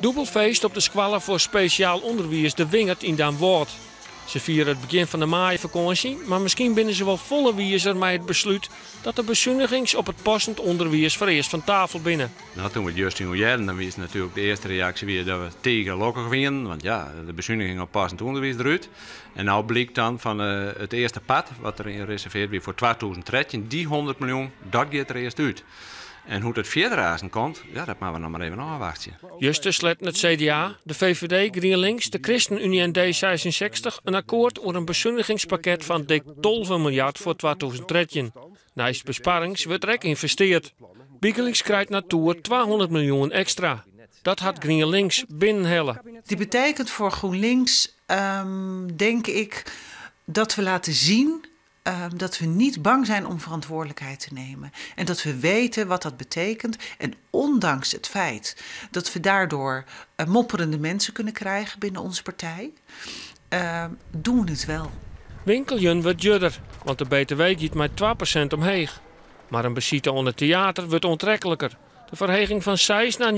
Dubbelfeest op de squallen voor speciaal onderwijs de Wingert in Damwoord. Ze vieren het begin van de maaivakantie, maar misschien binnen ze wel volle wiezer met het besluit dat de bezuinigings op het passend onderwijs vereerst van tafel binnen. Nou, toen we het juist in jaren, dan was natuurlijk de eerste reactie weer dat we tegen lokken gingen, want ja, de bezuiniging op passend onderwijs eruit. En nou blijkt dan van het eerste pad, wat er gereserveerd weer voor 2013, die 100 miljoen, dat gaat er eerst uit. En hoe het verder razen komt, ja, dat moeten we nog maar even afwachten. Juist sletten het CDA, de VVD, GroenLinks, de ChristenUnie en D66 een akkoord over een bezuinigingspakket van dik 12 miljard voor 2013. Naast besparings wordt er geïnvesteerd. Biegelings krijgt naartoe 200 miljoen extra. Dat had GroenLinks binnenhellen. Die betekent voor GroenLinks, denk ik, dat we laten zien dat we niet bang zijn om verantwoordelijkheid te nemen. En dat we weten wat dat betekent. En ondanks het feit dat we daardoor mopperende mensen kunnen krijgen binnen onze partij, doen we het wel. Winkeljen wordt judder, want de BTW gaat met 2% omheeg. Maar een besite onder theater wordt onttrekkelijker. De verheging van 6 naar 19%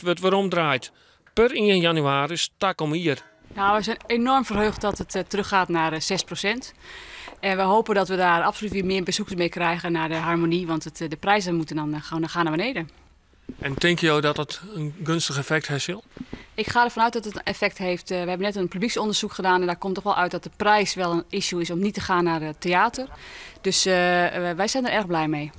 wordt weer omdraaid. Per 1 januari stak om hier. Nou, we zijn enorm verheugd dat het teruggaat naar 6%. En we hopen dat we daar absoluut weer meer bezoekers mee krijgen naar de Harmonie. Want de prijzen moeten dan gaan naar beneden. En denk je dat het een gunstig effect heeft? Ik ga ervan uit dat het een effect heeft. We hebben net een publieksonderzoek gedaan en daar komt toch wel uit dat de prijs wel een issue is om niet te gaan naar het theater. Dus wij zijn er erg blij mee.